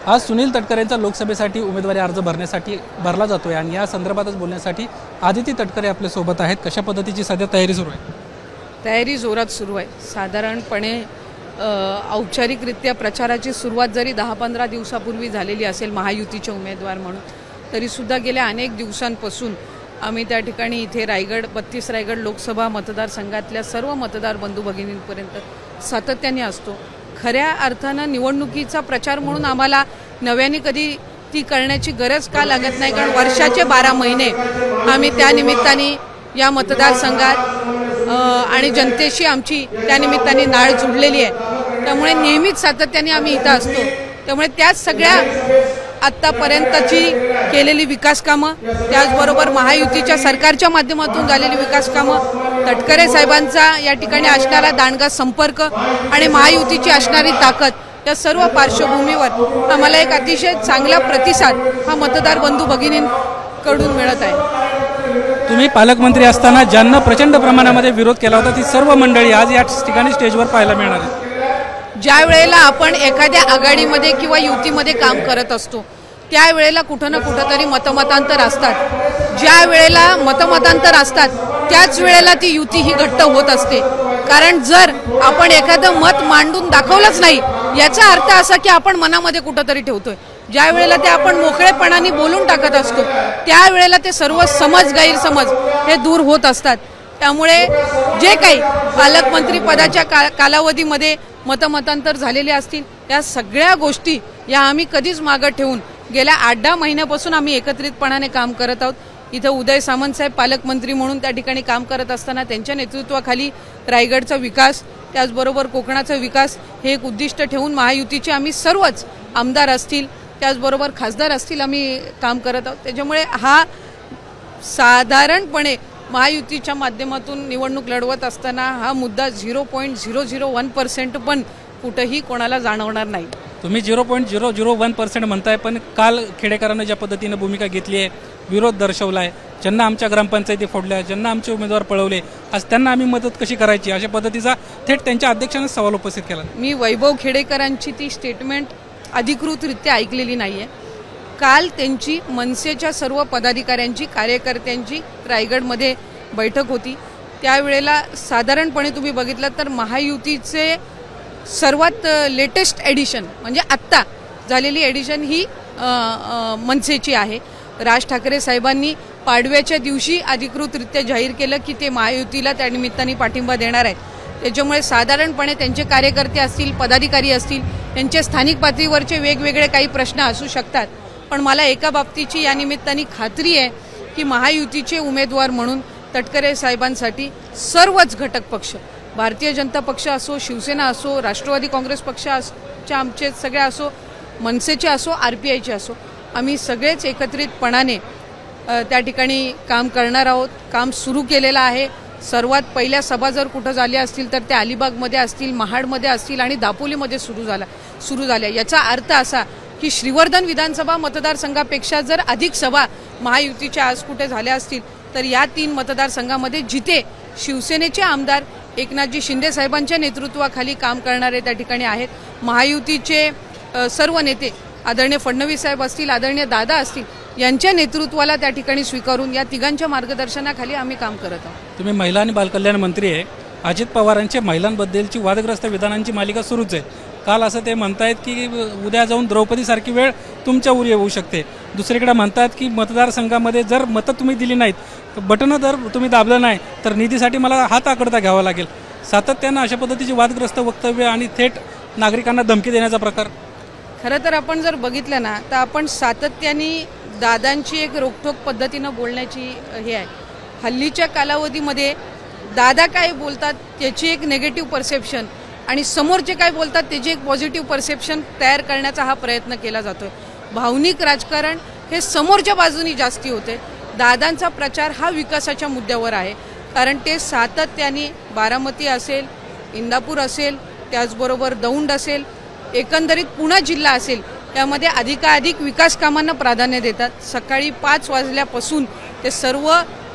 आज सुनील तटकरेंचा लोकसभेसाठी उमेदवारी अर्ज भरला जातोय आणि या संदर्भातच बोलण्यासाठी आदिती तटकरे आपल्या सोबत आहेत। कशा पद्धतीची सध्या तयारी सुरू आहे? तयारी जोरात सुरू आहे। साधारणपणे औपचारिकरित्या प्रचाराची सुरुवात जरी 10-15 दिवसापूर्वी झालेली असेल महायुतीचे उमेदवार म्हणून, तरी सुद्धा गेल्या अनेक दिवसांपासून आम्ही त्या ठिकाणी इथे रायगड लोकसभा मतदारसंघातल्या सर्व मतदार बंधू भगिनींपर्यंत सातत्याने असतो। खऱ्या अर्थानं निवडणुकीचा प्रचार म्हणून आम्हाला नव्याने कधी ती करण्याची गरज का लागत नाही, कारण वर्षाचे 12 महिने आम्ही त्या निमित्ताने या मतदारसंघात आणि जनतेशी आमची त्या निमित्ताने नाळ जुळलेली आहे। त्यामुळे नेहमीच सातत्याने आम्ही इथं असतो। त्यामुळे त्याच सगळ्या आत्तापर्यंतची केलेली विकास कामं, त्याचबरोबर महायुतीच्या सरकारच्या माध्यमातून झालेली विकास कामं, तटकरे साहेबांचा या ठिकाणी असणारा दांडगा संपर्क आणि महायुतीची असणारी ताकद, या सर्व पार्श्वभूमीवर आम्हाला एक अतिशय चांगला प्रतिसाद हा मतदार बंधू भगिनींकडून मिळत आहे। तुम्ही पालकमंत्री असताना ज्यांना प्रचंड प्रमाणामध्ये विरोध केला होता ती सर्व मंडळी आज या ठिकाणी स्टेजवर पाहायला मिळणार आहे। ज्या वेळेला आपण एखाद्या आघाडीमध्ये किंवा युतीमध्ये काम करत असतो त्यावेळेला कुठं ना कुठं तरी मतमतांतर असतात। ज्या वेळेला मतमतांतर असतात त्याच वेळेला ती युती ही घट्ट होत असते। कारण जर आपण एखादं मत मांडून दाखवलंच नाही याचा अर्थ असा की आपण मनामध्ये कुठंतरी ठेवतोय। ज्या वेळेला ते आपण मोकळेपणाने बोलून टाकत असतो त्यावेळेला ते सर्व गैरसमज हे दूर होत असतात। त्यामुळे जे काही पालकमंत्री पदाच्या कालावधीमध्ये मतमतांतर झालेले असतील त्या सगळ्या गोष्टी या आम्ही कधीच मागे ठेवून गेल्या 8-10 महिन्यापासून आम्ही एकत्रितपणाने काम करत आहोत। इथं उदय सामंत साहेब पालकमंत्री म्हणून त्या ठिकाणी काम करत असताना त्यांच्या नेतृत्वाखाली रायगडचा विकास, त्याचबरोबर कोकणाचा विकास हे एक उद्दिष्ट ठेवून महायुतीचे आम्ही सर्वच आमदार असतील त्याचबरोबर खासदार असतील आम्ही काम करत आहोत। त्याच्यामुळे हा साधारणपणे महायुतीच्या माध्यमातून निवडणूक लढवत असताना हा मुद्दा 0.001% पण कुठेही कोणाला जाणवणार नाही। तुम्ही 0.001% म्हणताय, पण काल खेडेकरांना ज्या पद्धतीने भूमिका घेतली आहे, विरोध दर्शवला आहे, ज्यांना आमच्या ग्रामपंचायती फोडल्या, ज्यांना आमचे उमेदवार पळवले, आज त्यांना आम्ही मदत कशी करायची अशा पद्धतीचा थेट त्यांच्या अध्यक्षांनी सवाल उपस्थित केला। मी वैभव खेडेकरांची ती स्टेटमेंट अधिकृतरित्या ऐकलेली नाहीये। काल त्यांची मनसेच्या सर्व पदाधिकाऱ्यांची कार्यकर्त्यांची रायगडमध्ये बैठक होती। त्यावेळेला साधारणपणे तुम्ही बघितलं तर महायुतीचे सर्वात लेटेस्ट एडिशन म्हणजे आत्ता झालेली एडिशन ही मनसेची आहे। राज ठाकरे साहेबांनी पाडव्याच्या दिवशी अधिकृतरित्या जाहीर केलं की ते महायुतीला त्या निमित्ताने पाठिंबा देणार आहेत। त्याच्यामुळे साधारणपणे त्यांचे कार्यकर्ते असतील, पदाधिकारी असतील, त्यांचे स्थानिक पातळीवरचे वेगवेगळे काही प्रश्न असू शकतात, पण मला एका बाबतीची या निमित्ताने खात्री आहे की महायुतीचे उमेदवार म्हणून तटकरे साहेबांसाठी सर्वच घटक पक्ष, भारतीय जनता पक्ष असो, शिवसेना असो, राष्ट्रवादी काँग्रेस पक्षाचे आमचे सगळे असो, मनसेचे असो, RPIचे असो, आम्ही सगळेच एकत्रितपणाने त्या ठिकाणी काम करणार आहोत। काम सुरू केलेलं आहे। सर्वात पहिल्या सभा जर कुठं झाल्या असतील तर त्या अलिबागमध्ये असतील, महाडमध्ये असतील आणि दापोलीमध्ये सुरू झाल्या। याचा अर्थ असा की श्रीवर्धन विधानसभा मतदारसंघापेक्षा जर अधिक सभा महायुतीच्या आज कुठे झाल्या असतील तर या 3 मतदारसंघामध्ये जिथे शिवसेनेचे आमदार एकनाथजी शिंदे साहेबांच्या नेतृत्वाखाली काम करणारे त्या ठिकाणी आहेत, महायुतीचे सर्व नेते आदरणीय फडणवीस साहेब असतील, आदरणीय दादा असतील, यांच्या नेतृत्वाला त्या ठिकाणी स्वीकारून या तिघांच्या मार्गदर्शनाखाली आम्ही काम करत आहोत। तुम्ही महिला आणि बालकल्याण मंत्री आहे। अजित पवारांच्या महिलांबद्दलची वादग्रस्त विधानांची मालिका सुरूच आहे। काल असं ते म्हणतायत की उद्या जाऊन द्रौपदीसारखी वेळ तुमच्यावर येऊ शकते। दुसरीकडे म्हणतात की मतदारसंघामध्ये जर मतं तुम्ही दिली नाहीत, बटनं जर तुम्ही दाबलं नाही तर निधीसाठी मला हात आकडता घ्यावा लागेल। सातत्यानं अशा पद्धतीची वादग्रस्त वक्तव्य आणि थेट नागरिकांना धमकी देण्याचा प्रकार। खरं तर आपण जर बघितलं ना तर आपण सातत्याने दादांची एक रोखठोक पद्धतीनं बोलण्याची हे आहे। हल्लीच्या कालावधीमध्ये दादा काय बोलतात त्याची एक नेगेटिव्ह परसेप्शन आणि समोरचे काय बोलतात त्याची एक पॉझिटिव्ह परसेप्शन तयार करण्याचा हा प्रयत्न केला जातोय। भावनिक राजकारण हे समोरच्या बाजूनी जास्ती होते। दादांचा प्रचार हा विकासाच्या मुद्द्यावर आहे, कारण ते सातत्याने बारामती असेल, इंदापूर असेल, त्याचबरोबर दौंड असेल, एकंदरीत पुणे जिल्हा असेल, त्यामध्ये अधिकाधिक विकास कामांना प्राधान्य देतात। सकाळी 5 वाजल्यापासून ते सर्व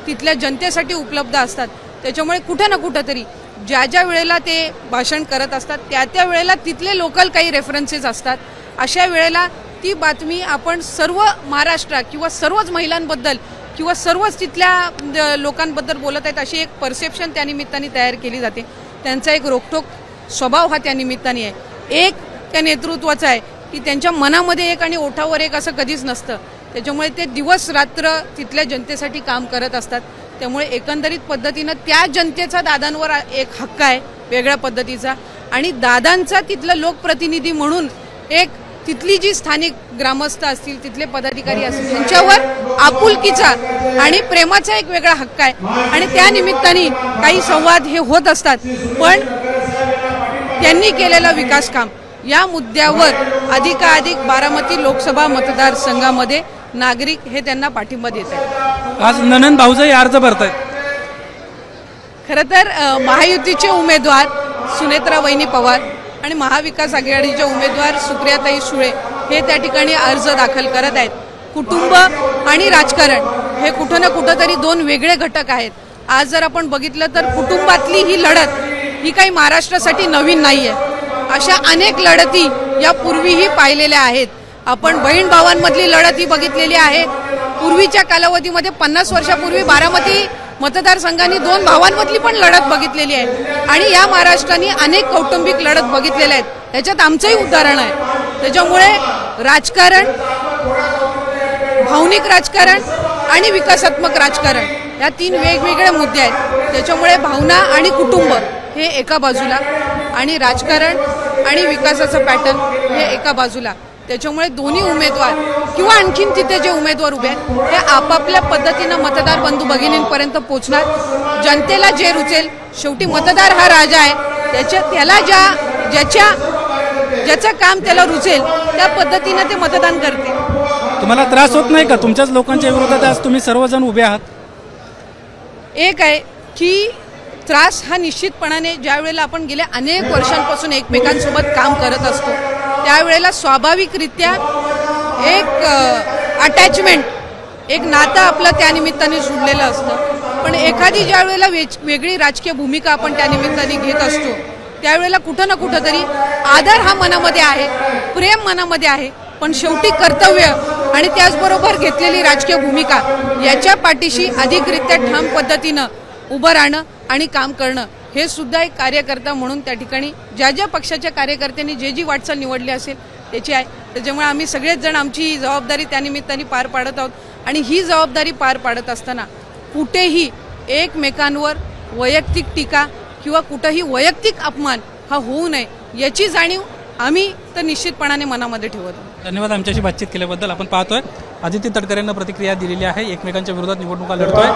तिथल्या जनतेसाठी उपलब्ध असतात। त्याच्यामुळे कुठे ना कुठेतरी ज्या वेळेला ते भाषण करत असतात त्या वेळेला तिथले लोकल काही रेफरन्सेस असतात। अशा वेळेला ती बातमी आपण सर्व महाराष्ट्र किंवा सर्वच महिलांबद्दल किंवा सर्वच तिथल्या लोकांबद्दल बोलत आहेत अशी एक परसेप्शन त्या निमित्ताने तयार केली जाते. त्यांचा एक रोखठोक स्वभाव हा त्या निमित्ताने आहे. एक त्या नेतृत्वाचा आहे की त्यांच्या मनामध्ये एक आणि ओठावर एक असं कधीच नसतं. त्याच्यामुळे ते दिवस रात्र तिथल्या जनतेसाठी काम करत असतात. त्यामुळे एकंदरीत पद्धतीनं त्या जनतेचा दादांवर एक हक्क आहे वेगळ्या पद्धतीचा आणि दादांचा तिथलं लोकप्रतिनिधी म्हणून एक तिथली जी स्थानिक ग्रामस्थ असतील तिथले पदाधिकारी असतील त्यांच्यावर आपुलकीचा आणि प्रेमाचा एक वेगळा हक्क आहे आणि त्या निमित्ताने काही संवाद हे होत असतात. पण त्यांनी केलेलं विकास काम या मुद्द्यावर अधिकाधिक बारामती लोकसभा मतदारसंघामध्ये नागरिक हे त्यांना पाठिंबा देत आहेत. आज ननंद भाऊजाई अर्ज भरतायत. खरं तर महायुतीचे उमेदवार सुनेत्रा वहिनी पवार आणि महाविकास आघाडीचे उमेदवार सुप्रियाताई सुळे हे त्या ठिकाणी अर्ज दाखल करत आहेत. कुटुंब आणि राजकारण हे कुठं ना कुठं तरी दोन वेगळे घटक आहेत. आज जर आपण बघितलं तर कुटुंबातली ही लढत ही काही महाराष्ट्रासाठी नवीन नाहीये. अशा अनेक लढती यापूर्वीही पाहिलेल्या आहेत. आपण बहीण भावांमधली लढत ही बघितलेली आहे. पूर्वीच्या कालावधीमध्ये 50 वर्षापूर्वी बारामती मतदारसंघाने दोन भावांमधली पण लढत बघितलेली आहे आणि या महाराष्ट्राने अनेक कौटुंबिक लढत बघितलेल्या आहेत. त्याच्यात आमचंही उदाहरण आहे. त्याच्यामुळे राजकारण, भावनिक राजकारण आणि विकासात्मक राजकारण या तीन वेगवेगळे मुद्दे आहेत. त्याच्यामुळे भावना आणि कुटुंब हे एका बाजूला आणि राजकारण आणि विकासाचं पॅटर्न हे एका बाजूला. त्याच्यामुळे दोन्ही उमेदवार किंवा आणखीन तिथे जे उमेदवार उभे आहेत ते आपापल्या पद्धतीनं मतदार बंधू भगिनींपर्यंत पोहोचणार. जनतेला जे रुचेल, शेवटी मतदार हा राजा आहे. त्याला ज्याचं काम त्याला रुचेल त्या पद्धतीनं ते मतदान करते. तुम्हाला त्रास होत नाही का तुमच्याच लोकांच्या विरोधात आज तुम्ही सर्वजण उभे आहात? एक आहे की त्रास हा निश्चितपणाने ज्या वेळेला आपण गेल्या अनेक वर्षांपासून एकमेकांसोबत काम करत असतो त्यावेळेला स्वाभाविकरित्या एक अटॅचमेंट, एक नातं आपलं त्या निमित्ताने जुळलेलं असतं. पण एखादी ज्या वेळेला वेगळी राजकीय भूमिका आपण त्या निमित्ताने घेत असतो त्यावेळेला कुठं ना कुठं तरी आदर हा मनामध्ये आहे, प्रेम मनामध्ये आहे. पण शेवटी कर्तव्य आणि त्याचबरोबर घेतलेली राजकीय भूमिका याच्या पाठीशी अधिकरित्या ठाम पद्धतीनं उभं राहणं आणि काम करणं हे सुद्धा एक कार्यकर्ता म्हणून त्या ठिकाणी ज्या ज्या पक्षाच्या कार्यकर्त्यांनी जी वाटचाल निवडली असेल त्याची आहे. त्याच्यामुळे आम्ही सगळेच जण आमची जबाबदारी त्यानिमित्ताने पार पाडत आहोत आणि ही जबाबदारी पार पाडत असताना कुठेही एकमेकांवर वैयक्तिक टीका किंवा कुठेही वैयक्तिक अपमान हा होऊ नये याची जाणीव आम्ही तर निश्चितपणाने मनामध्ये ठेवत आहोत. धन्यवाद आमच्याशी बातचीत केल्याबद्दल. आपण पाहतोय आदित्य तटकरेंना प्रतिक्रिया दिलेली आहे. एकमेकांच्या विरोधात निवडणुका लढतोय.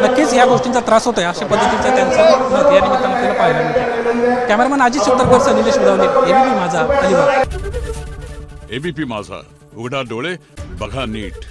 नक्कीच या गोष्टींचा त्रास होतोय अशा पद्धतीचं त्यांचं मत या निमित्तानं आपल्याला पाहायला मिळतं. कॅमेरामॅन अजित शिवतरकर, निलेश उदावले, एबीपी माझा, अलिबाग. एबीपी माझा, उघडा डोळे बघा नीट.